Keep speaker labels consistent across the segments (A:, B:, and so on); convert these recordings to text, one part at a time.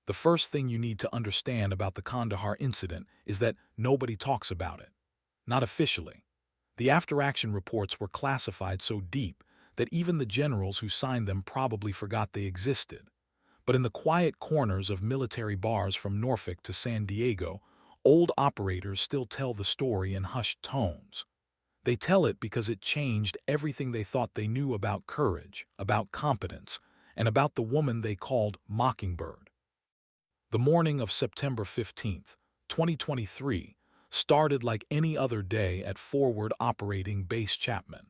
A: The first thing you need to understand about the Kandahar incident is that nobody talks about it. Not officially. The after-action reports were classified so deep that even the generals who signed them probably forgot they existed. But in the quiet corners of military bars from Norfolk to San Diego, old operators still tell the story in hushed tones. They tell it because it changed everything they thought they knew about courage, about competence, and about the woman they called Mockingbird. The morning of September 15th, 2023, started like any other day at Forward Operating Base Chapman.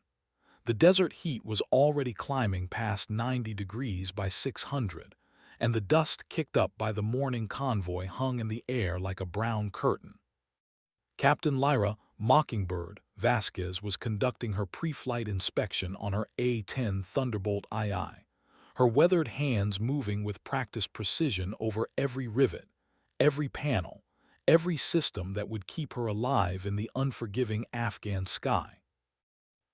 A: The desert heat was already climbing past 90 degrees by 600, and the dust kicked up by the morning convoy hung in the air like a brown curtain. Captain Lyra Mockingbird Vasquez was conducting her pre-flight inspection on her A-10 Thunderbolt II, her weathered hands moving with practiced precision over every rivet, every panel, every system that would keep her alive in the unforgiving Afghan sky.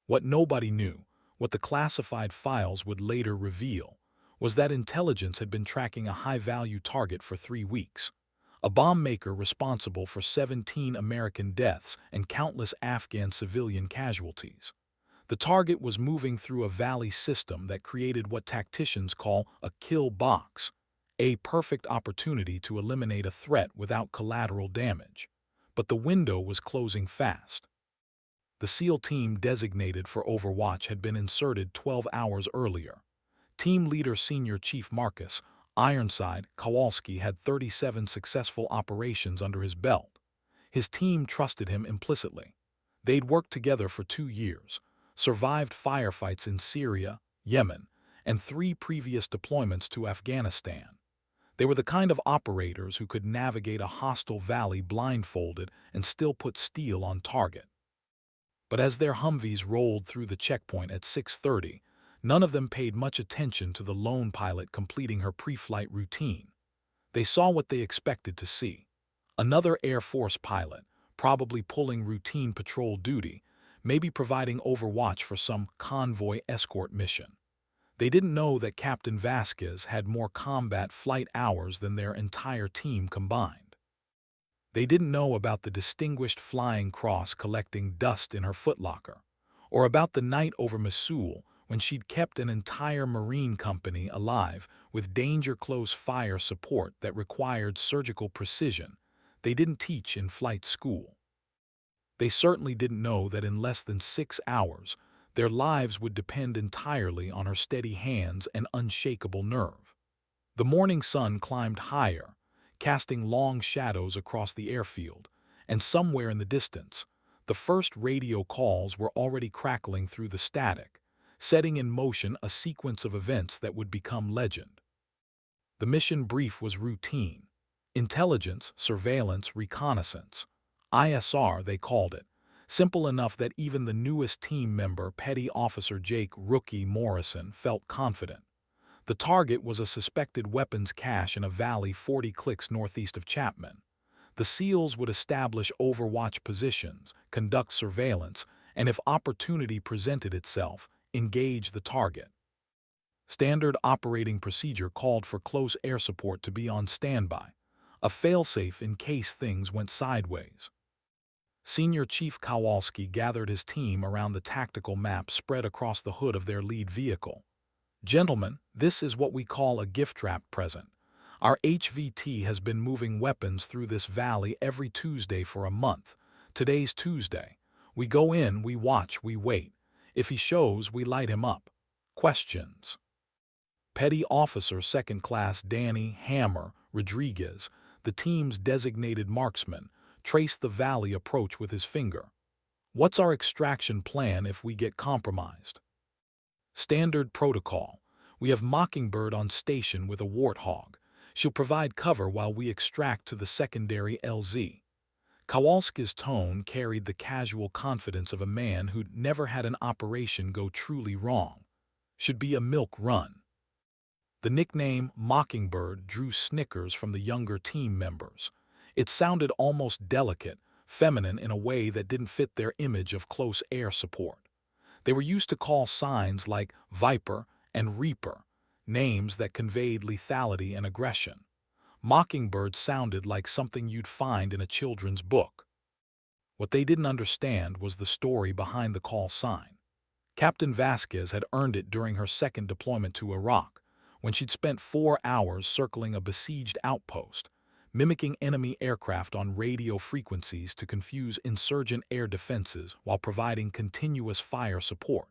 A: What nobody knew, what the classified files would later reveal, was that intelligence had been tracking a high-value target for 3 weeks, a bomb maker responsible for 17 American deaths and countless Afghan civilian casualties. The target was moving through a valley system that created what tacticians call a kill box, a perfect opportunity to eliminate a threat without collateral damage. But the window was closing fast. The SEAL team designated for Overwatch had been inserted 12 hours earlier. Team leader Senior Chief Marcus Ironside Kowalski had 37 successful operations under his belt. His team trusted him implicitly. They'd worked together for 2 years, survived firefights in Syria, Yemen, and 3 previous deployments to Afghanistan. They were the kind of operators who could navigate a hostile valley blindfolded and still put steel on target. But as their Humvees rolled through the checkpoint at 6:30, none of them paid much attention to the lone pilot completing her pre-flight routine. They saw what they expected to see. Another Air Force pilot, probably pulling routine patrol duty, maybe providing overwatch for some convoy escort mission. They didn't know that Captain Vasquez had more combat flight hours than their entire team combined. They didn't know about the Distinguished Flying Cross collecting dust in her footlocker, or about the night over Mosul when she'd kept an entire Marine company alive with danger-close fire support that required surgical precision they didn't teach in flight school. They certainly didn't know that in less than 6 hours, their lives would depend entirely on her steady hands and unshakable nerve. The morning sun climbed higher, casting long shadows across the airfield, and somewhere in the distance, the first radio calls were already crackling through the static, setting in motion a sequence of events that would become legend. The mission brief was routine. Intelligence, surveillance, reconnaissance. ISR, they called it. Simple enough that even the newest team member, Petty Officer Jake "Rookie" Morrison, felt confident. The target was a suspected weapons cache in a valley 40 clicks northeast of Chapman. The SEALs would establish overwatch positions, conduct surveillance, and if opportunity presented itself, engage the target. Standard operating procedure called for close air support to be on standby, a failsafe in case things went sideways. Senior Chief Kowalski gathered his team around the tactical map spread across the hood of their lead vehicle. "Gentlemen, this is what we call a gift wrap present. Our HVT has been moving weapons through this valley every Tuesday for a month. Today's Tuesday. We go in, we watch, we wait. If he shows, we light him up. Questions?" Petty Officer Second Class Danny "Hammer" Rodriguez, the team's designated marksman, traced the valley approach with his finger. "What's our extraction plan if we get compromised?" "Standard protocol. We have Mockingbird on station with a Warthog. She'll provide cover while we extract to the secondary LZ." Kowalski's tone carried the casual confidence of a man who'd never had an operation go truly wrong. "Should be a milk run." The nickname Mockingbird drew snickers from the younger team members. It sounded almost delicate, feminine in a way that didn't fit their image of close air support. They were used to call signs like Viper and Reaper, names that conveyed lethality and aggression. Mockingbird sounded like something you'd find in a children's book. What they didn't understand was the story behind the call sign. Captain Vasquez had earned it during her second deployment to Iraq, when she'd spent 4 hours circling a besieged outpost, mimicking enemy aircraft on radio frequencies to confuse insurgent air defenses while providing continuous fire support.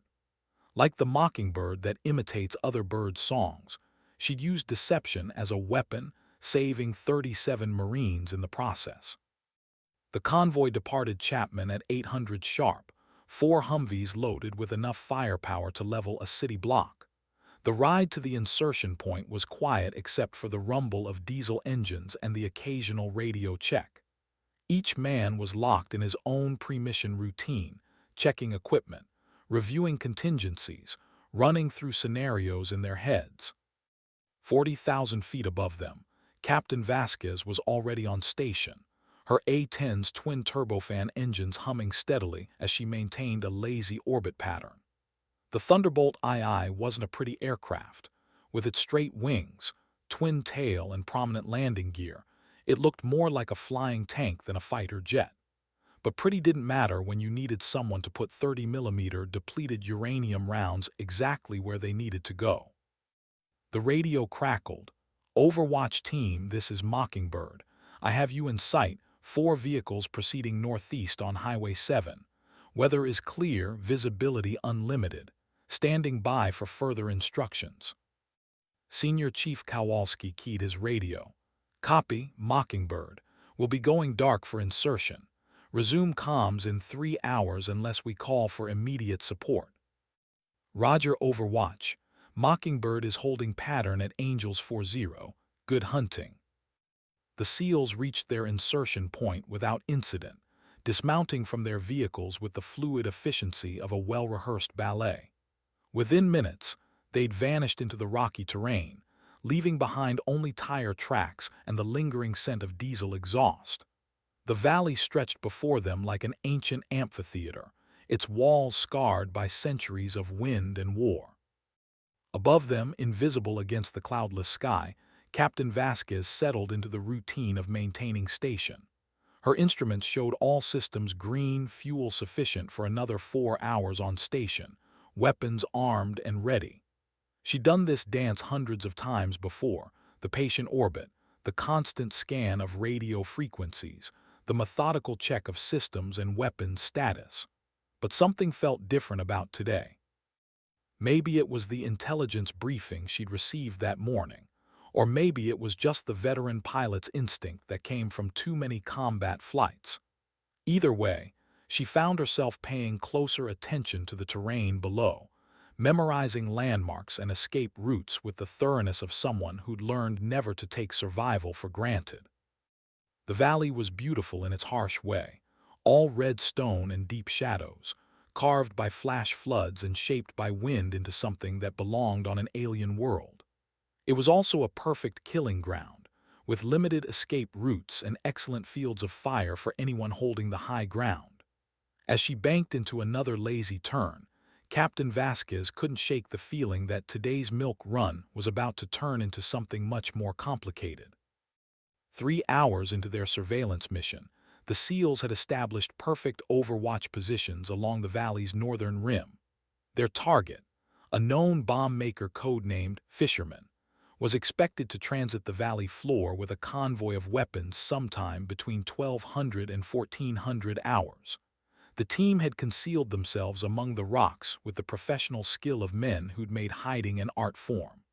A: Like the mockingbird that imitates other birds' songs, she'd used deception as a weapon, saving 37 Marines in the process. The convoy departed Chapman at 800 sharp, 4 Humvees loaded with enough firepower to level a city block. The ride to the insertion point was quiet except for the rumble of diesel engines and the occasional radio check. Each man was locked in his own pre-mission routine, checking equipment, reviewing contingencies, running through scenarios in their heads. 40,000 feet above them, Captain Vasquez was already on station, her A-10's twin turbofan engines humming steadily as she maintained a lazy orbit pattern. The Thunderbolt II wasn't a pretty aircraft. With its straight wings, twin tail, and prominent landing gear, it looked more like a flying tank than a fighter jet. But pretty didn't matter when you needed someone to put 30mm depleted uranium rounds exactly where they needed to go. The radio crackled. "Overwatch team, this is Mockingbird. I have you in sight, 4 vehicles proceeding northeast on Highway 7. Weather is clear, visibility unlimited. Standing by for further instructions." Senior Chief Kowalski keyed his radio. "Copy, Mockingbird. We'll be going dark for insertion. Resume comms in 3 hours unless we call for immediate support." "Roger, Overwatch. Mockingbird is holding pattern at Angels 40. Good hunting." The SEALs reached their insertion point without incident, dismounting from their vehicles with the fluid efficiency of a well-rehearsed ballet. Within minutes, they'd vanished into the rocky terrain, leaving behind only tire tracks and the lingering scent of diesel exhaust. The valley stretched before them like an ancient amphitheater, its walls scarred by centuries of wind and war. Above them, invisible against the cloudless sky, Captain Vasquez settled into the routine of maintaining station. Her instruments showed all systems green, fuel sufficient for another 4 hours on station, weapons armed and ready. She'd done this dance hundreds of times before: the patient orbit, the constant scan of radio frequencies, the methodical check of systems and weapons status. But something felt different about today. Maybe it was the intelligence briefing she'd received that morning, or maybe it was just the veteran pilot's instinct that came from too many combat flights. Either way, she found herself paying closer attention to the terrain below, memorizing landmarks and escape routes with the thoroughness of someone who'd learned never to take survival for granted. The valley was beautiful in its harsh way, all red stone and deep shadows, carved by flash floods and shaped by wind into something that belonged on an alien world. It was also a perfect killing ground, with limited escape routes and excellent fields of fire for anyone holding the high ground. As she banked into another lazy turn, Captain Vasquez couldn't shake the feeling that today's milk run was about to turn into something much more complicated. 3 hours into their surveillance mission, the SEALs had established perfect overwatch positions along the valley's northern rim. Their target, a known bomb-maker codenamed Fisherman, was expected to transit the valley floor with a convoy of weapons sometime between 1200 and 1400 hours. The team had concealed themselves among the rocks with the professional skill of men who'd made hiding an art form.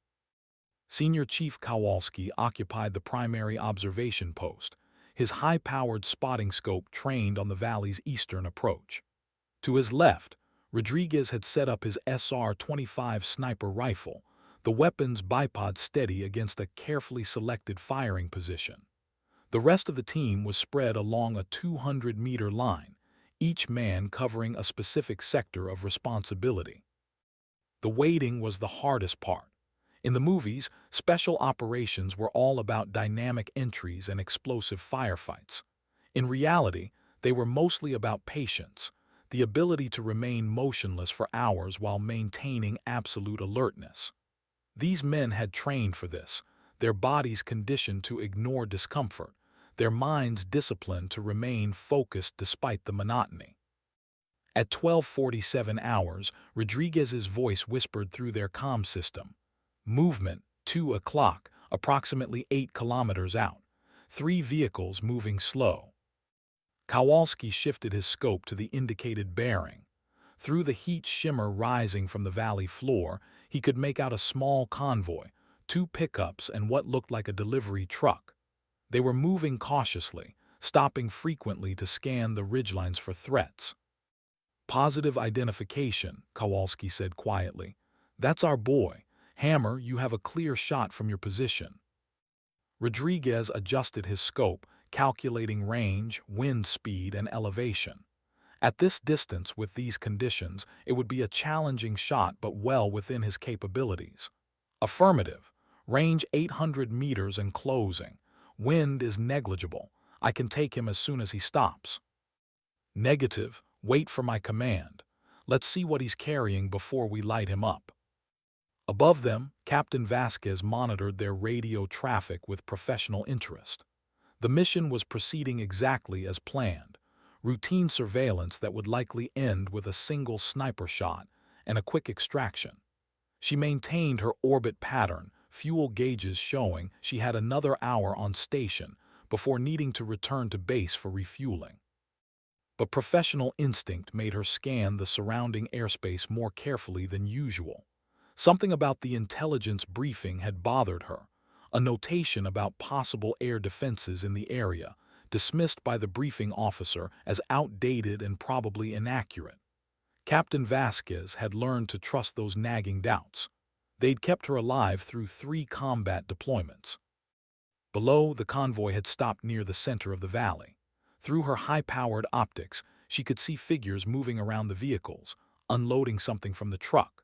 A: Senior Chief Kowalski occupied the primary observation post, his high-powered spotting scope trained on the valley's eastern approach. To his left, Rodriguez had set up his SR-25 sniper rifle, the weapon's bipod steady against a carefully selected firing position. The rest of the team was spread along a 200-meter line, each man covering a specific sector of responsibility. The waiting was the hardest part. In the movies, special operations were all about dynamic entries and explosive firefights. In reality, they were mostly about patience, the ability to remain motionless for hours while maintaining absolute alertness. These men had trained for this, their bodies conditioned to ignore discomfort, their minds disciplined to remain focused despite the monotony. At 12:47 hours, Rodriguez's voice whispered through their comm system. Movement, 2 o'clock, approximately 8 kilometers out. 3 vehicles moving slow. Kowalski shifted his scope to the indicated bearing. Through the heat shimmer rising from the valley floor, he could make out a small convoy, 2 pickups and what looked like a delivery truck. They were moving cautiously, stopping frequently to scan the ridgelines for threats. Positive identification, Kowalski said quietly. That's our boy. Hammer, you have a clear shot from your position. Rodriguez adjusted his scope, calculating range, wind speed, and elevation. At this distance with these conditions, it would be a challenging shot but well within his capabilities. Affirmative. Range 800 meters and closing. Wind is negligible. I can take him as soon as he stops. Negative. Wait for my command. Let's see what he's carrying before we light him up. Above them, Captain Vasquez monitored their radio traffic with professional interest. The mission was proceeding exactly as planned. Routine surveillance that would likely end with a single sniper shot and a quick extraction. She maintained her orbit pattern, fuel gauges showing she had another hour on station before needing to return to base for refueling. But professional instinct made her scan the surrounding airspace more carefully than usual. Something about the intelligence briefing had bothered her, a notation about possible air defenses in the area, dismissed by the briefing officer as outdated and probably inaccurate. Captain Vasquez had learned to trust those nagging doubts. They'd kept her alive through 3 combat deployments. Below, the convoy had stopped near the center of the valley. Through her high-powered optics, she could see figures moving around the vehicles, unloading something from the truck.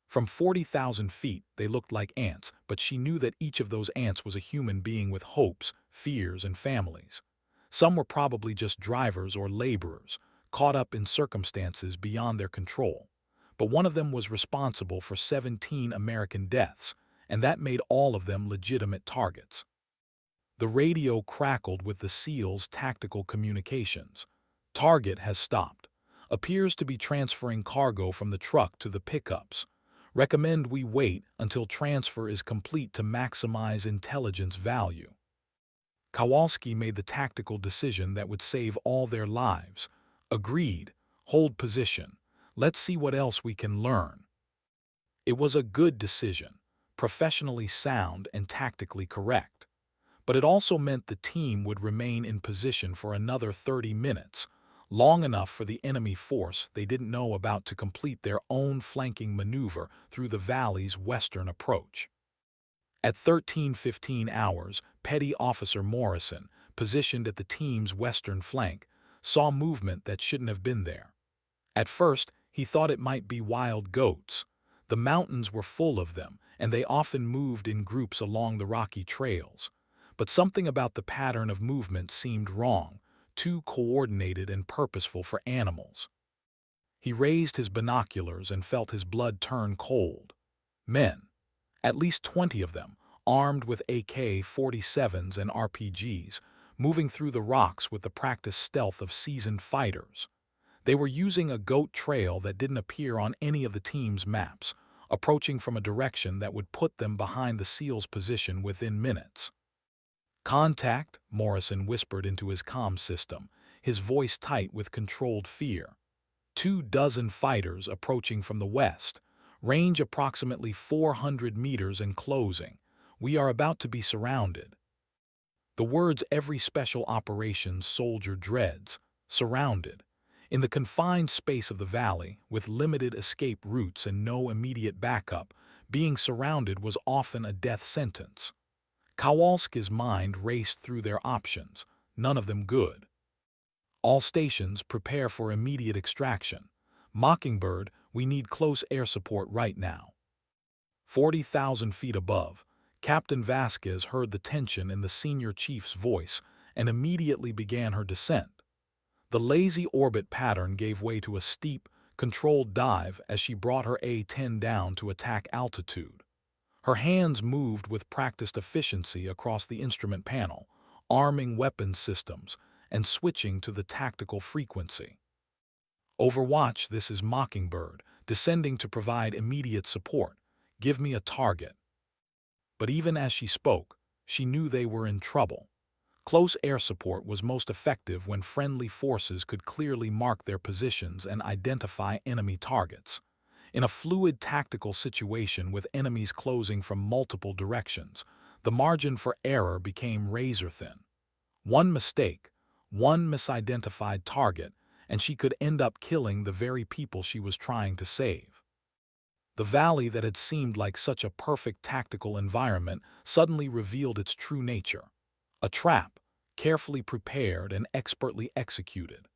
A: From 40,000 feet, they looked like ants, but she knew that each of those ants was a human being with hopes, fears, and families. Some were probably just drivers or laborers, caught up in circumstances beyond their control. But one of them was responsible for 17 American deaths, and that made all of them legitimate targets. The radio crackled with the SEAL's tactical communications. Target has stopped. Appears to be transferring cargo from the truck to the pickups. Recommend we wait until transfer is complete to maximize intelligence value. Kowalski made the tactical decision that would save all their lives. Agreed. Hold position. Let's see what else we can learn. It was a good decision, professionally sound and tactically correct. But it also meant the team would remain in position for another 30 minutes, long enough for the enemy force they didn't know about to complete their own flanking maneuver through the valley's western approach. At 13:15 hours, Petty Officer Morrison, positioned at the team's western flank, saw movement that shouldn't have been there. At first, he thought it might be wild goats. The mountains were full of them, and they often moved in groups along the rocky trails. But something about the pattern of movement seemed wrong, too coordinated and purposeful for animals. He raised his binoculars and felt his blood turn cold. Men, at least 20 of them, armed with AK-47s and RPGs, moving through the rocks with the practiced stealth of seasoned fighters. They were using a goat trail that didn't appear on any of the team's maps, approaching from a direction that would put them behind the SEAL's position within minutes. Contact, Morrison whispered into his comm system, his voice tight with controlled fear. 24 fighters approaching from the west, range approximately 400 meters and closing. We are about to be surrounded. The words every special operations soldier dreads, surrounded. In the confined space of the valley, with limited escape routes and no immediate backup, being surrounded was often a death sentence. Kowalski's mind raced through their options, none of them good. All stations prepare for immediate extraction. Mockingbird, we need close air support right now. 40,000 feet above, Captain Vasquez heard the tension in the senior chief's voice and immediately began her descent. The lazy orbit pattern gave way to a steep, controlled dive as she brought her A-10 down to attack altitude. Her hands moved with practiced efficiency across the instrument panel, arming weapons systems and switching to the tactical frequency. Overwatch, this is Mockingbird, descending to provide immediate support. Give me a target. But even as she spoke, she knew they were in trouble. Close air support was most effective when friendly forces could clearly mark their positions and identify enemy targets. In a fluid tactical situation with enemies closing from multiple directions, the margin for error became razor-thin. One mistake, one misidentified target, and she could end up killing the very people she was trying to save. The valley that had seemed like such a perfect tactical environment suddenly revealed its true nature. A trap, carefully prepared and expertly executed.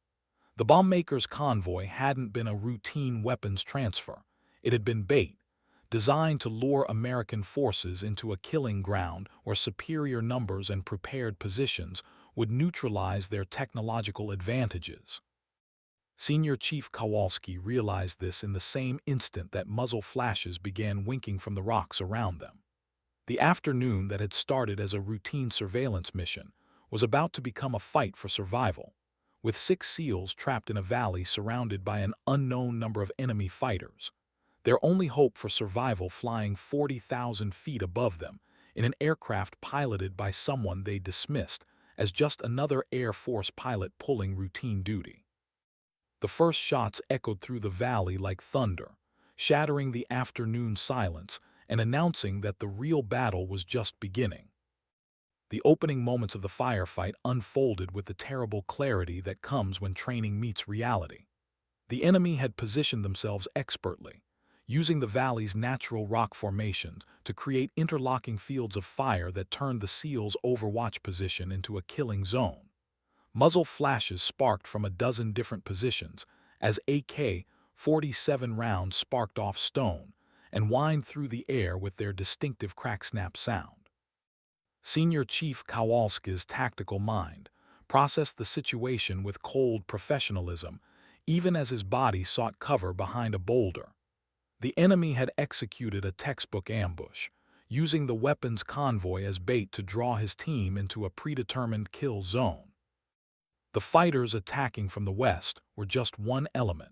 A: The bombmaker's convoy hadn't been a routine weapons transfer. It had been bait, designed to lure American forces into a killing ground where superior numbers and prepared positions would neutralize their technological advantages. Senior Chief Kowalski realized this in the same instant that muzzle flashes began winking from the rocks around them. The afternoon that had started as a routine surveillance mission was about to become a fight for survival, with 6 SEALs trapped in a valley surrounded by an unknown number of enemy fighters, their only hope for survival flying 40,000 feet above them in an aircraft piloted by someone they dismissed as just another Air Force pilot pulling routine duty. The first shots echoed through the valley like thunder, shattering the afternoon silence and announcing that the real battle was just beginning. The opening moments of the firefight unfolded with the terrible clarity that comes when training meets reality. The enemy had positioned themselves expertly, using the valley's natural rock formations to create interlocking fields of fire that turned the SEALs' overwatch position into a killing zone. Muzzle flashes sparked from a dozen different positions as AK-47 rounds sparked off stone and whined through the air with their distinctive crack-snap sound. Senior Chief Kowalski's tactical mind processed the situation with cold professionalism, even as his body sought cover behind a boulder. The enemy had executed a textbook ambush, using the weapons convoy as bait to draw his team into a predetermined kill zone. The fighters attacking from the west were just one element.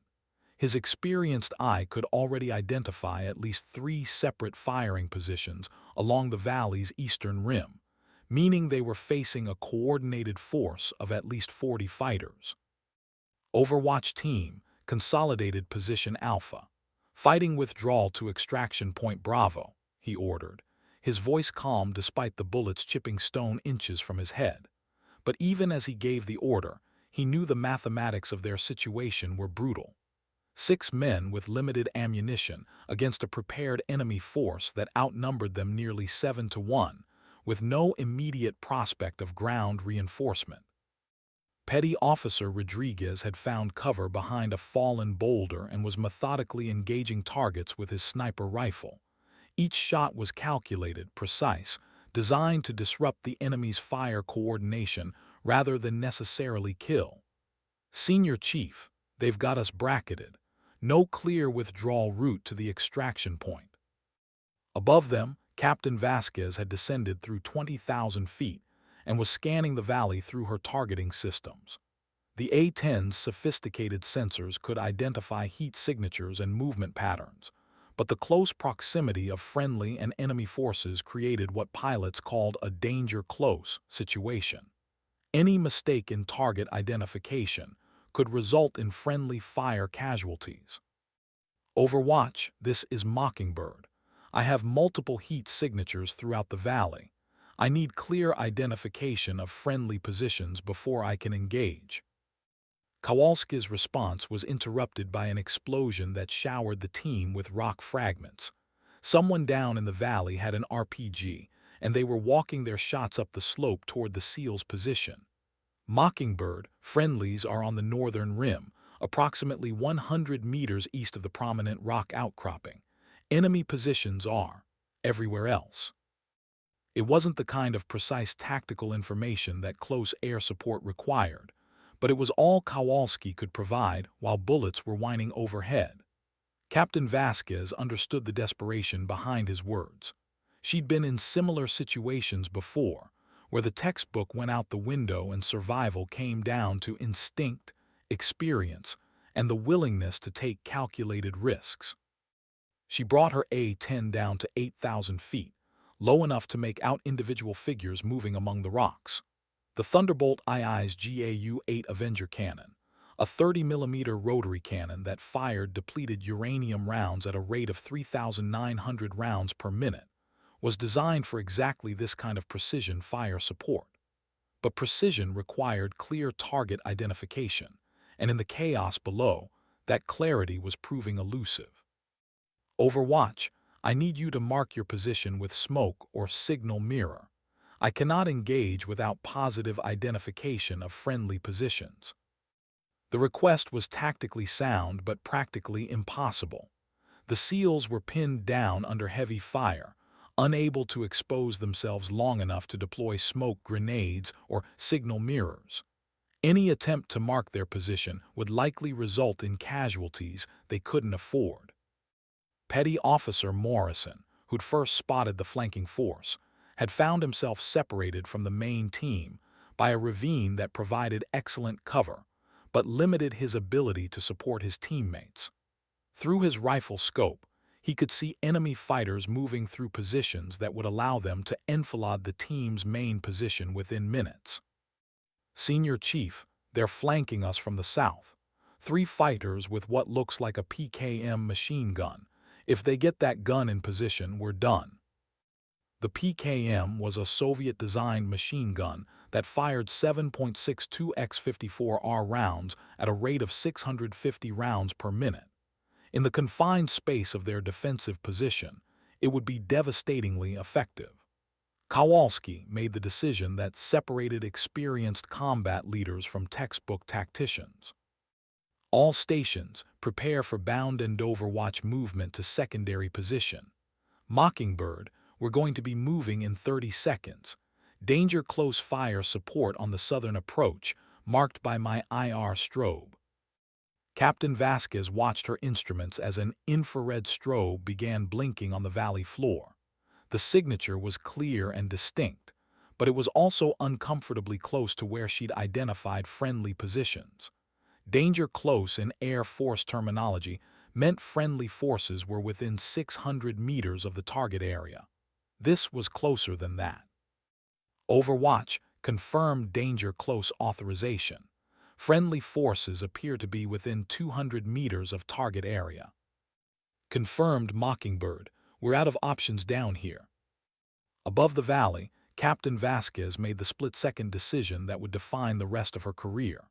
A: His experienced eye could already identify at least 3 separate firing positions along the valley's eastern rim, meaning they were facing a coordinated force of at least 40 fighters. Overwatch Team, Consolidated Position Alpha. Fighting withdrawal to Extraction Point Bravo, he ordered, his voice calm despite the bullets chipping stone inches from his head. But even as he gave the order, he knew the mathematics of their situation were brutal. 6 men with limited ammunition against a prepared enemy force that outnumbered them nearly 7-1, with no immediate prospect of ground reinforcement. Petty Officer Rodriguez had found cover behind a fallen boulder and was methodically engaging targets with his sniper rifle. Each shot was calculated, precise, designed to disrupt the enemy's fire coordination rather than necessarily kill. Senior Chief, they've got us bracketed. No clear withdrawal route to the extraction point. Above them, Captain Vasquez had descended through 20,000 feet and was scanning the valley through her targeting systems. The A-10's sophisticated sensors could identify heat signatures and movement patterns, but the close proximity of friendly and enemy forces created what pilots called a danger close situation. Any mistake in target identification could result in friendly fire casualties. Overwatch, this is Mockingbird. I have multiple heat signatures throughout the valley. I need clear identification of friendly positions before I can engage. Kowalski's response was interrupted by an explosion that showered the team with rock fragments. Someone down in the valley had an RPG, and they were walking their shots up the slope toward the SEAL's position. Mockingbird, friendlies are on the northern rim, approximately 100 meters east of the prominent rock outcropping. Enemy positions are everywhere else. It wasn't the kind of precise tactical information that close air support required, but it was all Kowalski could provide while bullets were whining overhead. Captain Vasquez understood the desperation behind his words. She'd been in similar situations before, where the textbook went out the window and survival came down to instinct, experience, and the willingness to take calculated risks. She brought her A-10 down to 8,000 feet, low enough to make out individual figures moving among the rocks. The Thunderbolt II's GAU-8 Avenger cannon, a 30mm rotary cannon that fired depleted uranium rounds at a rate of 3,900 rounds per minute, was designed for exactly this kind of precision fire support. But precision required clear target identification, and in the chaos below, that clarity was proving elusive. Overwatch, I need you to mark your position with smoke or signal mirror. I cannot engage without positive identification of friendly positions. The request was tactically sound but practically impossible. The SEALs were pinned down under heavy fire, unable to expose themselves long enough to deploy smoke grenades or signal mirrors. Any attempt to mark their position would likely result in casualties they couldn't afford. Petty Officer Morrison, who'd first spotted the flanking force, had found himself separated from the main team by a ravine that provided excellent cover, but limited his ability to support his teammates. Through his rifle scope, he could see enemy fighters moving through positions that would allow them to enfilade the team's main position within minutes. Senior Chief, they're flanking us from the south. 3 fighters with what looks like a PKM machine gun. If they get that gun in position, we're done. The PKM was a Soviet-designed machine gun that fired 7.62 X-54R rounds at a rate of 650 rounds per minute. In the confined space of their defensive position, it would be devastatingly effective. Kowalski made the decision that separated experienced combat leaders from textbook tacticians. All stations prepare for bound and overwatch movement to secondary position. Mockingbird, we're going to be moving in 30 seconds. Danger close fire support on the southern approach, marked by my IR strobe. Captain Vasquez watched her instruments as an infrared strobe began blinking on the valley floor. The signature was clear and distinct, but it was also uncomfortably close to where she'd identified friendly positions. Danger close in Air Force terminology meant friendly forces were within 600 meters of the target area. This was closer than that. Overwatch confirmed danger close authorization. Friendly forces appear to be within 200 meters of target area. Confirmed Mockingbird, we're out of options down here. Above the valley, Captain Vasquez made the split-second decision that would define the rest of her career.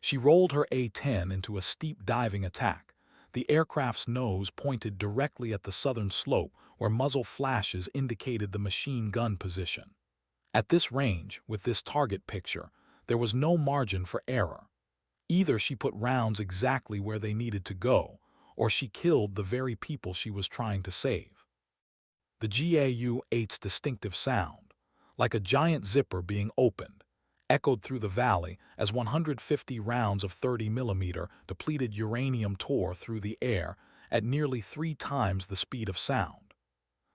A: She rolled her A-10 into a steep diving attack. The aircraft's nose pointed directly at the southern slope where muzzle flashes indicated the machine gun position. At this range, with this target picture, there was no margin for error. Either she put rounds exactly where they needed to go, or she killed the very people she was trying to save. The GAU-8's distinctive sound, like a giant zipper being opened, echoed through the valley as 150 rounds of 30mm depleted uranium tore through the air at nearly 3 times the speed of sound.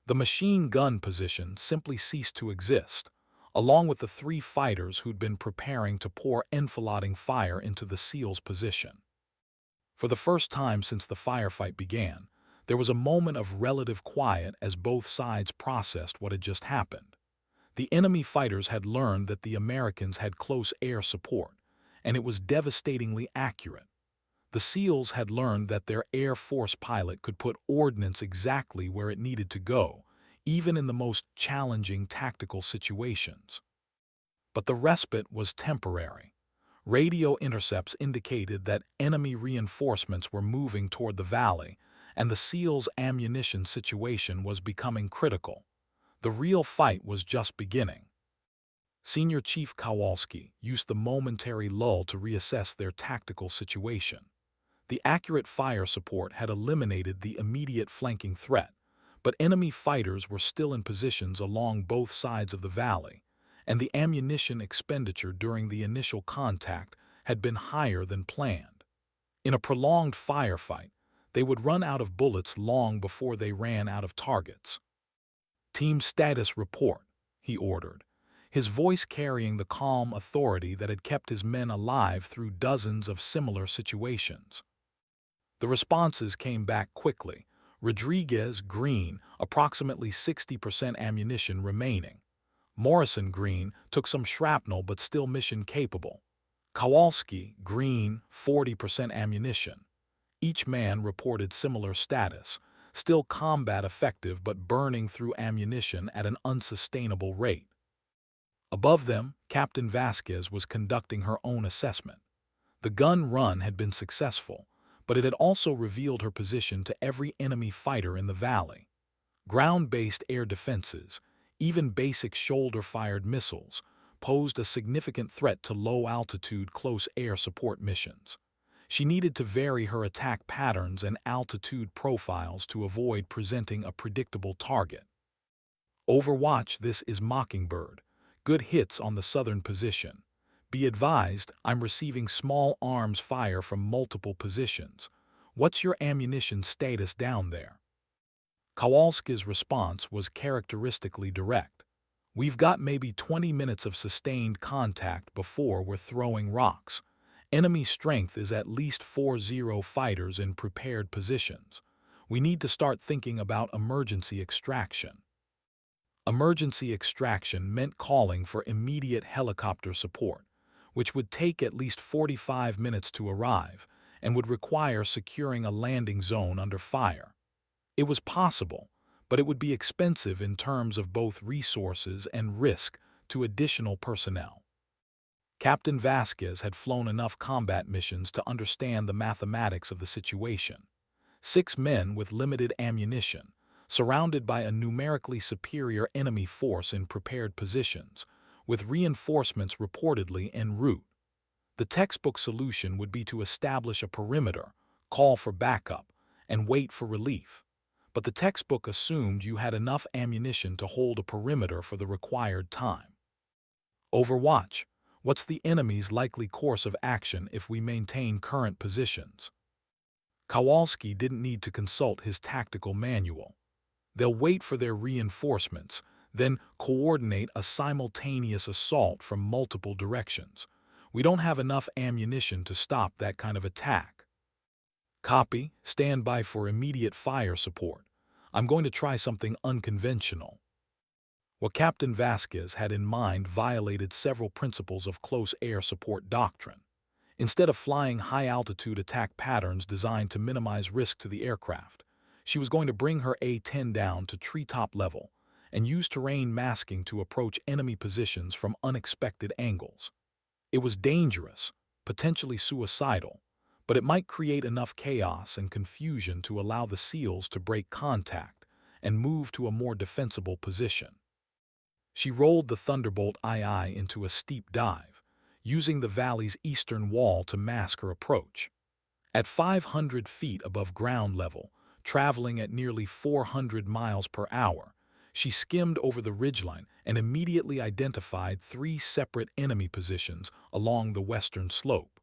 A: The machine gun position simply ceased to exist, along with the 3 fighters who'd been preparing to pour enfilading fire into the SEAL's position. For the first time since the firefight began, there was a moment of relative quiet as both sides processed what had just happened. The enemy fighters had learned that the Americans had close air support, and it was devastatingly accurate. The SEALs had learned that their Air Force pilot could put ordnance exactly where it needed to go, even in the most challenging tactical situations. But the respite was temporary. Radio intercepts indicated that enemy reinforcements were moving toward the valley, and the SEALs' ammunition situation was becoming critical. The real fight was just beginning. Senior Chief Kowalski used the momentary lull to reassess their tactical situation. The accurate fire support had eliminated the immediate flanking threat, but enemy fighters were still in positions along both sides of the valley, and the ammunition expenditure during the initial contact had been higher than planned. In a prolonged firefight, they would run out of bullets long before they ran out of targets. Team status report, he ordered, his voice carrying the calm authority that had kept his men alive through dozens of similar situations. The responses came back quickly. Rodriguez, green, approximately 60% ammunition remaining. Morrison, green, took some shrapnel but still mission capable. Kowalski, green, 40% ammunition. Each man reported similar status, still combat effective but burning through ammunition at an unsustainable rate. Above them, Captain Vasquez was conducting her own assessment. The gun run had been successful, but it had also revealed her position to every enemy fighter in the valley. Ground-based air defenses, even basic shoulder-fired missiles, posed a significant threat to low-altitude close air support missions. She needed to vary her attack patterns and altitude profiles to avoid presenting a predictable target. Overwatch, this is Mockingbird. Good hits on the southern position. Be advised, I'm receiving small arms fire from multiple positions. What's your ammunition status down there? Kowalski's response was characteristically direct. We've got maybe 20 minutes of sustained contact before we're throwing rocks. Enemy strength is at least 40 fighters in prepared positions. We need to start thinking about emergency extraction. Emergency extraction meant calling for immediate helicopter support, which would take at least 45 minutes to arrive and would require securing a landing zone under fire. It was possible, but it would be expensive in terms of both resources and risk to additional personnel. Captain Vasquez had flown enough combat missions to understand the mathematics of the situation. 6 men with limited ammunition, surrounded by a numerically superior enemy force in prepared positions, with reinforcements reportedly en route. The textbook solution would be to establish a perimeter, call for backup, and wait for relief. But the textbook assumed you had enough ammunition to hold a perimeter for the required time. Overwatch, what's the enemy's likely course of action if we maintain current positions? Kowalski didn't need to consult his tactical manual. They'll wait for their reinforcements, then coordinate a simultaneous assault from multiple directions. We don't have enough ammunition to stop that kind of attack. Copy, stand by for immediate fire support. I'm going to try something unconventional. What Captain Vasquez had in mind violated several principles of close air support doctrine. Instead of flying high-altitude attack patterns designed to minimize risk to the aircraft, she was going to bring her A-10 down to treetop level and use terrain masking to approach enemy positions from unexpected angles. It was dangerous, potentially suicidal, but it might create enough chaos and confusion to allow the SEALs to break contact and move to a more defensible position. She rolled the Thunderbolt II into a steep dive, using the valley's eastern wall to mask her approach. At 500 feet above ground level, traveling at nearly 400 miles per hour, she skimmed over the ridgeline and immediately identified 3 separate enemy positions along the western slope.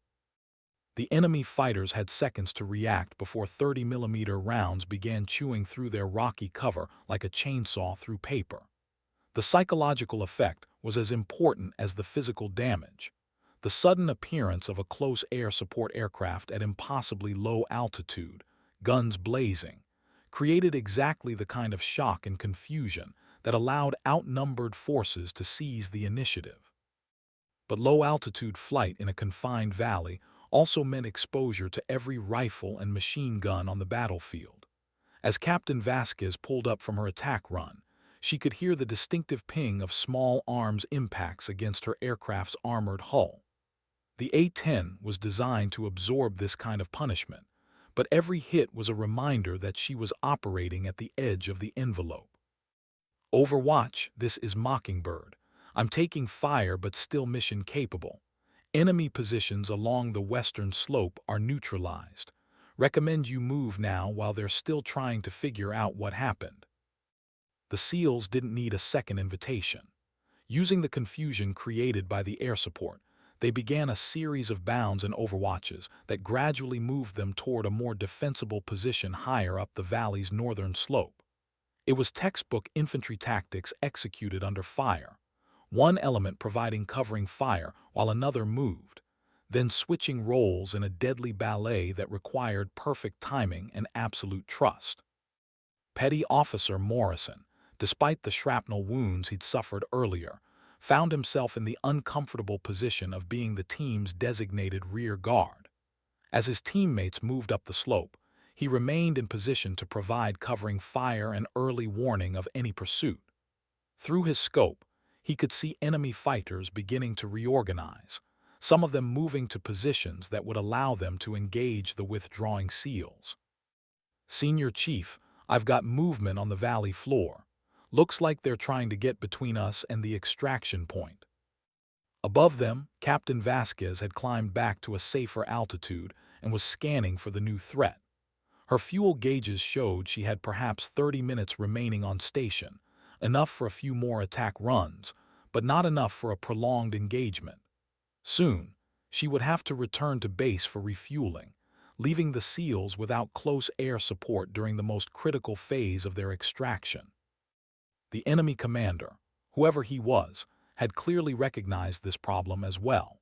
A: The enemy fighters had seconds to react before 30mm rounds began chewing through their rocky cover like a chainsaw through paper. The psychological effect was as important as the physical damage. The sudden appearance of a close air support aircraft at impossibly low altitude, guns blazing, created exactly the kind of shock and confusion that allowed outnumbered forces to seize the initiative. But low-altitude flight in a confined valley also meant exposure to every rifle and machine gun on the battlefield. As Captain Vasquez pulled up from her attack run, she could hear the distinctive ping of small arms impacts against her aircraft's armored hull. The A-10 was designed to absorb this kind of punishment, but every hit was a reminder that she was operating at the edge of the envelope. Overwatch, this is Mockingbird. I'm taking fire but still mission capable. Enemy positions along the western slope are neutralized. Recommend you move now while they're still trying to figure out what happened. The SEALs didn't need a second invitation. Using the confusion created by the air support, they began a series of bounds and overwatches that gradually moved them toward a more defensible position higher up the valley's northern slope. It was textbook infantry tactics executed under fire, one element providing covering fire while another moved, then switching roles in a deadly ballet that required perfect timing and absolute trust. Petty Officer Morrison, despite the shrapnel wounds he'd suffered earlier, found himself in the uncomfortable position of being the team's designated rear guard. As his teammates moved up the slope, he remained in position to provide covering fire and early warning of any pursuit. Through his scope, he could see enemy fighters beginning to reorganize, some of them moving to positions that would allow them to engage the withdrawing SEALs. "Senior Chief, I've got movement on the valley floor. Looks like they're trying to get between us and the extraction point." Above them, Captain Vasquez had climbed back to a safer altitude and was scanning for the new threat. Her fuel gauges showed she had perhaps 30 minutes remaining on station, enough for a few more attack runs, but not enough for a prolonged engagement. Soon, she would have to return to base for refueling, leaving the SEALs without close air support during the most critical phase of their extraction. The enemy commander, whoever he was, had clearly recognized this problem as well.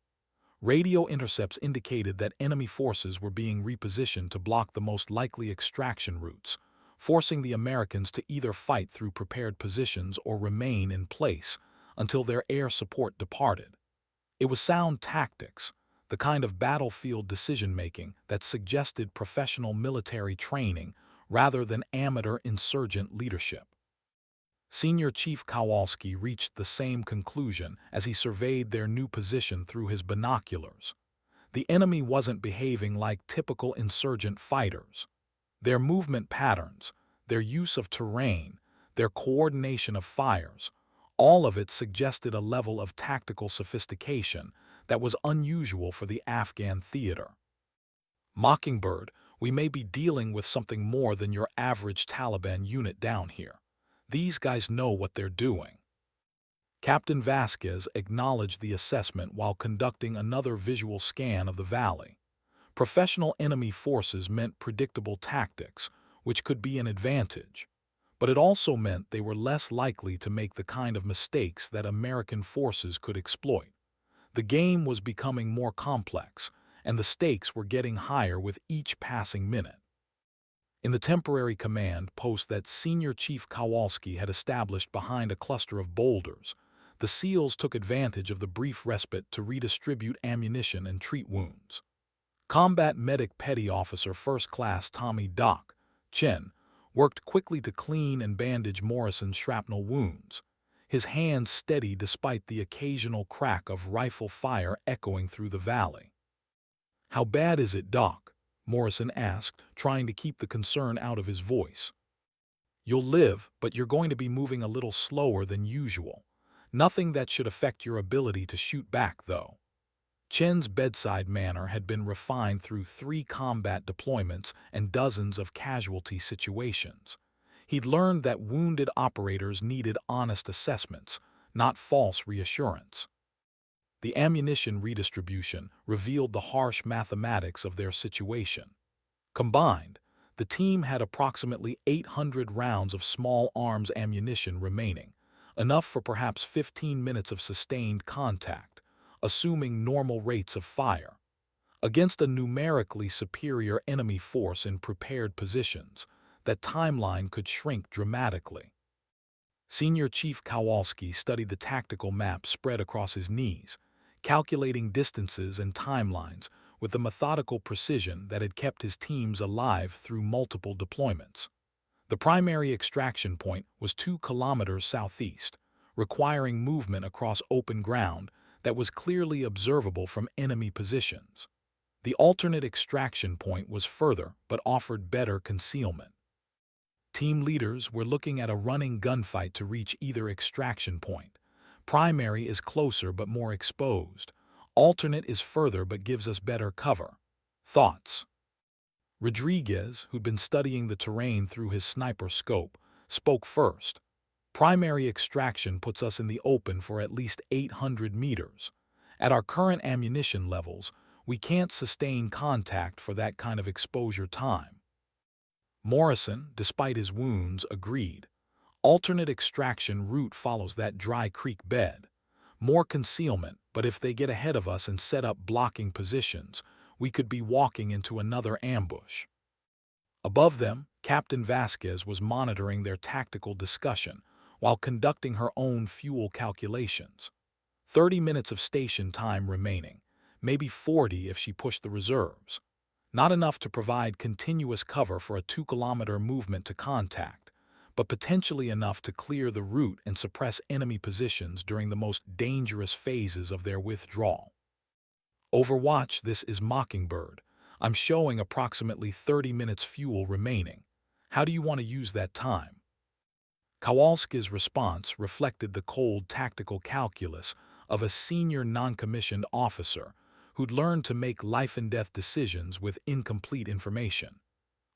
A: Radio intercepts indicated that enemy forces were being repositioned to block the most likely extraction routes, forcing the Americans to either fight through prepared positions or remain in place until their air support departed. It was sound tactics, the kind of battlefield decision-making that suggested professional military training rather than amateur insurgent leadership. Senior Chief Kowalski reached the same conclusion as he surveyed their new position through his binoculars. The enemy wasn't behaving like typical insurgent fighters. Their movement patterns, their use of terrain, their coordination of fires, all of it suggested a level of tactical sophistication that was unusual for the Afghan theater. "Mockingbird, we may be dealing with something more than your average Taliban unit down here. These guys know what they're doing." Captain Vasquez acknowledged the assessment while conducting another visual scan of the valley. Professional enemy forces meant predictable tactics, which could be an advantage, but it also meant they were less likely to make the kind of mistakes that American forces could exploit. The game was becoming more complex, and the stakes were getting higher with each passing minute. In the temporary command post that Senior Chief Kowalski had established behind a cluster of boulders, the SEALs took advantage of the brief respite to redistribute ammunition and treat wounds. Combat Medic Petty Officer First Class Tommy Doc Chen worked quickly to clean and bandage Morrison's shrapnel wounds, his hands steady despite the occasional crack of rifle fire echoing through the valley. "How bad is it, Doc?" Morrison asked, trying to keep the concern out of his voice. "You'll live, but you're going to be moving a little slower than usual. Nothing that should affect your ability to shoot back, though." Chen's bedside manner had been refined through 3 combat deployments and dozens of casualty situations. He'd learned that wounded operators needed honest assessments, not false reassurance. The ammunition redistribution revealed the harsh mathematics of their situation. Combined, the team had approximately 800 rounds of small arms ammunition remaining, enough for perhaps 15 minutes of sustained contact, assuming normal rates of fire. Against a numerically superior enemy force in prepared positions, that timeline could shrink dramatically. Senior Chief Kowalski studied the tactical map spread across his knees, calculating distances and timelines with the methodical precision that had kept his teams alive through multiple deployments. The primary extraction point was 2 kilometers southeast, requiring movement across open ground that was clearly observable from enemy positions. The alternate extraction point was further but offered better concealment. Team leaders were looking at a running gunfight to reach either extraction point. Primary is closer but more exposed. Alternate is further but gives us better cover. Thoughts? Rodriguez, who'd been studying the terrain through his sniper scope, spoke first. "Primary extraction puts us in the open for at least 800 meters. At our current ammunition levels, we can't sustain contact for that kind of exposure time." Morrison, despite his wounds, agreed. Alternate extraction route follows that dry creek bed. More concealment, but if they get ahead of us and set up blocking positions, we could be walking into another ambush. Above them, Captain Vasquez was monitoring their tactical discussion while conducting her own fuel calculations. 30 minutes of station time remaining, maybe 40 if she pushed the reserves. Not enough to provide continuous cover for a 2-kilometer movement to contact, but potentially enough to clear the route and suppress enemy positions during the most dangerous phases of their withdrawal. Overwatch, this is Mockingbird. I'm showing approximately 30 minutes fuel remaining. How do you want to use that time? Kowalski's response reflected the cold tactical calculus of a senior non-commissioned officer who'd learned to make life-and-death decisions with incomplete information.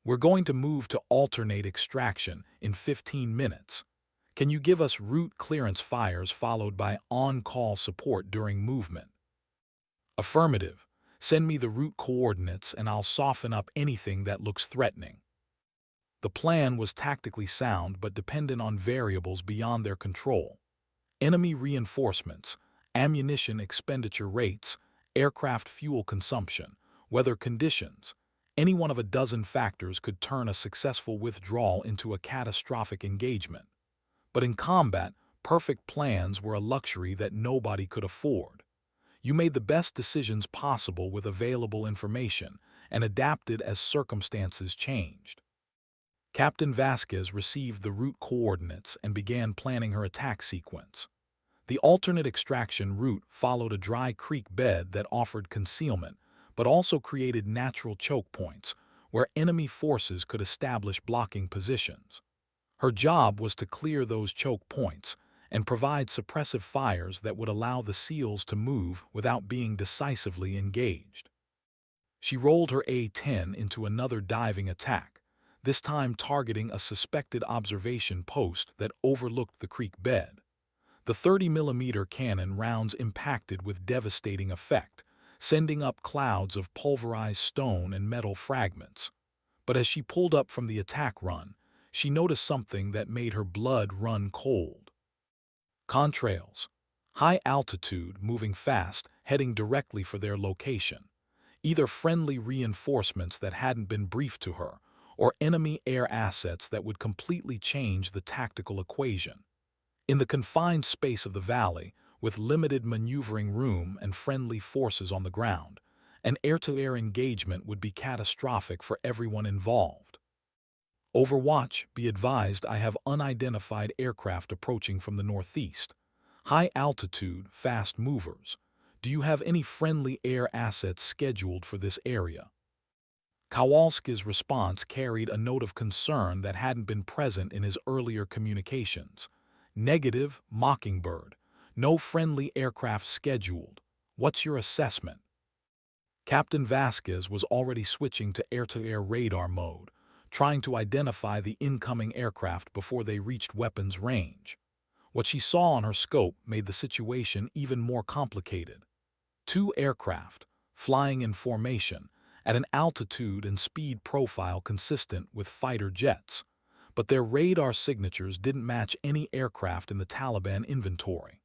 A: We're going to move to alternate extraction in 15 minutes. Can you give us route clearance fires followed by on-call support during movement? Affirmative. Send me the route coordinates and I'll soften up anything that looks threatening. The plan was tactically sound but dependent on variables beyond their control. Enemy reinforcements, ammunition expenditure rates, aircraft fuel consumption, weather conditions. Any one of a dozen factors could turn a successful withdrawal into a catastrophic engagement. But in combat, perfect plans were a luxury that nobody could afford. You made the best decisions possible with available information and adapted as circumstances changed. Captain Vasquez received the route coordinates and began planning her attack sequence. The alternate extraction route followed a dry creek bed that offered concealment, but also created natural choke points where enemy forces could establish blocking positions. Her job was to clear those choke points and provide suppressive fires that would allow the SEALs to move without being decisively engaged. She rolled her A-10 into another diving attack, this time targeting a suspected observation post that overlooked the creek bed. The 30mm cannon rounds impacted with devastating effect, sending up clouds of pulverized stone and metal fragments. But as she pulled up from the attack run, she noticed something that made her blood run cold. Contrails. High altitude, moving fast, heading directly for their location. Either friendly reinforcements that hadn't been briefed to her, or enemy air assets that would completely change the tactical equation. In the confined space of the valley, with limited maneuvering room and friendly forces on the ground, an air-to-air engagement would be catastrophic for everyone involved. Overwatch, be advised I have unidentified aircraft approaching from the northeast. High altitude, fast movers. Do you have any friendly air assets scheduled for this area? Kowalski's response carried a note of concern that hadn't been present in his earlier communications. Negative, Mockingbird. No friendly aircraft scheduled. What's your assessment? Captain Vasquez was already switching to air-to-air radar mode, trying to identify the incoming aircraft before they reached weapons range. What she saw on her scope made the situation even more complicated. 2 aircraft, flying in formation, at an altitude and speed profile consistent with fighter jets, but their radar signatures didn't match any aircraft in the Taliban inventory.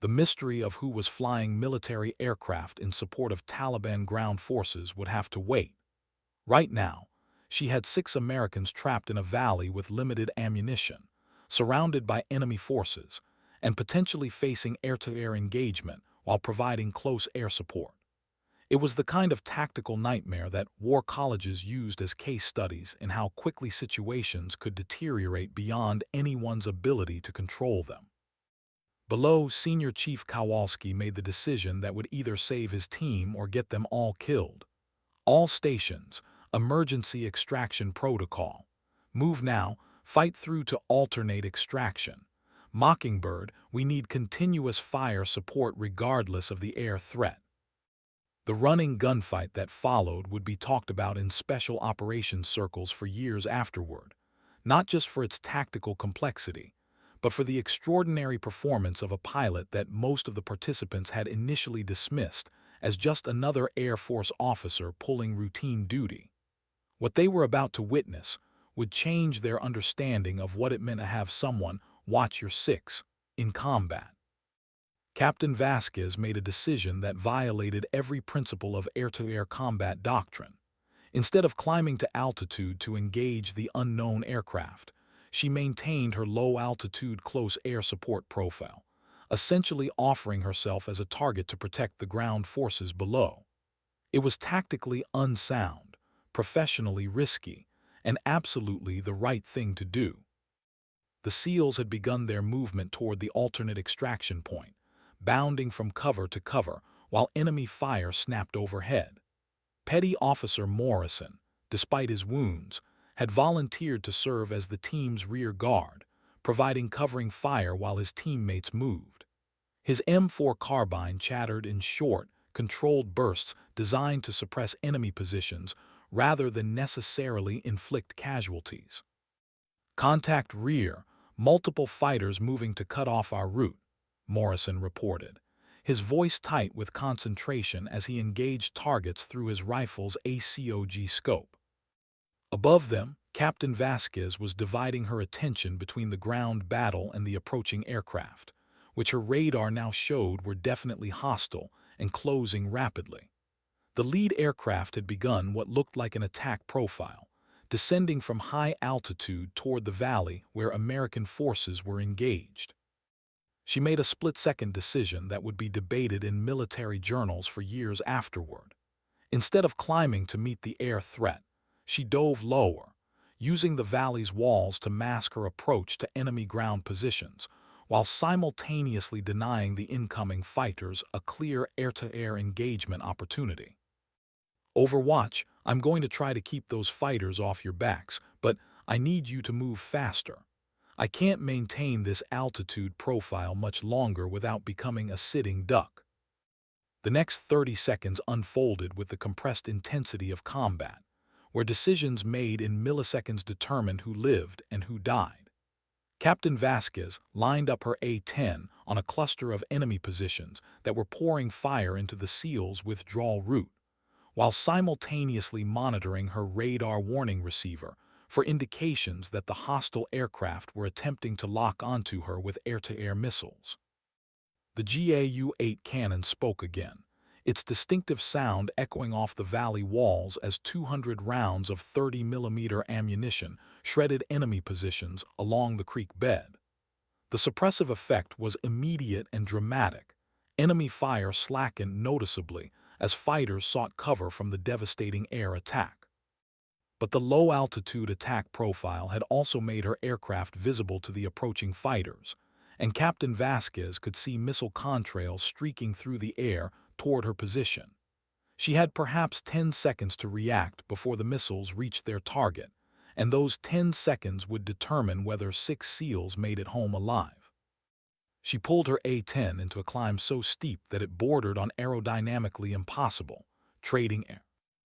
A: The mystery of who was flying military aircraft in support of Taliban ground forces would have to wait. Right now, she had 6 Americans trapped in a valley with limited ammunition, surrounded by enemy forces, and potentially facing air-to-air engagement while providing close air support. It was the kind of tactical nightmare that war colleges used as case studies in how quickly situations could deteriorate beyond anyone's ability to control them. Below, Senior Chief Kowalski made the decision that would either save his team or get them all killed. All stations, emergency extraction protocol. Move now, fight through to alternate extraction. Mockingbird, we need continuous fire support regardless of the air threat. The running gunfight that followed would be talked about in special operations circles for years afterward, not just for its tactical complexity, but for the extraordinary performance of a pilot that most of the participants had initially dismissed as just another Air Force officer pulling routine duty. What they were about to witness would change their understanding of what it meant to have someone watch your six in combat. Captain Vasquez made a decision that violated every principle of air-to-air combat doctrine. Instead of climbing to altitude to engage the unknown aircraft, she maintained her low-altitude close air support profile, essentially offering herself as a target to protect the ground forces below. It was tactically unsound, professionally risky, and absolutely the right thing to do. The SEALs had begun their movement toward the alternate extraction point, bounding from cover to cover while enemy fire snapped overhead. Petty Officer Morrison, despite his wounds, had volunteered to serve as the team's rear guard, providing covering fire while his teammates moved. His M4 carbine chattered in short, controlled bursts designed to suppress enemy positions rather than necessarily inflict casualties. "Contact rear, multiple fighters moving to cut off our route," Morrison reported, his voice tight with concentration as he engaged targets through his rifle's ACOG scope. Above them, Captain Vasquez was dividing her attention between the ground battle and the approaching aircraft, which her radar now showed were definitely hostile and closing rapidly. The lead aircraft had begun what looked like an attack profile, descending from high altitude toward the valley where American forces were engaged. She made a split-second decision that would be debated in military journals for years afterward. Instead of climbing to meet the air threat, she dove lower, using the valley's walls to mask her approach to enemy ground positions, while simultaneously denying the incoming fighters a clear air-to-air engagement opportunity. "Overwatch, I'm going to try to keep those fighters off your backs, but I need you to move faster. I can't maintain this altitude profile much longer without becoming a sitting duck." The next 30 seconds unfolded with the compressed intensity of combat, where decisions made in milliseconds determined who lived and who died. Captain Vasquez lined up her A-10 on a cluster of enemy positions that were pouring fire into the SEALs' withdrawal route, while simultaneously monitoring her radar warning receiver for indications that the hostile aircraft were attempting to lock onto her with air-to-air missiles. The GAU-8 cannon spoke again, its distinctive sound echoing off the valley walls as 200 rounds of 30mm ammunition shredded enemy positions along the creek bed. The suppressive effect was immediate and dramatic. Enemy fire slackened noticeably as fighters sought cover from the devastating air attack. But the low-altitude attack profile had also made her aircraft visible to the approaching fighters, and Captain Vasquez could see missile contrails streaking through the air toward her position. She had perhaps 10 seconds to react before the missiles reached their target, and those 10 seconds would determine whether 6 SEALs made it home alive. She pulled her A-10 into a climb so steep that it bordered on aerodynamically impossible, trading air.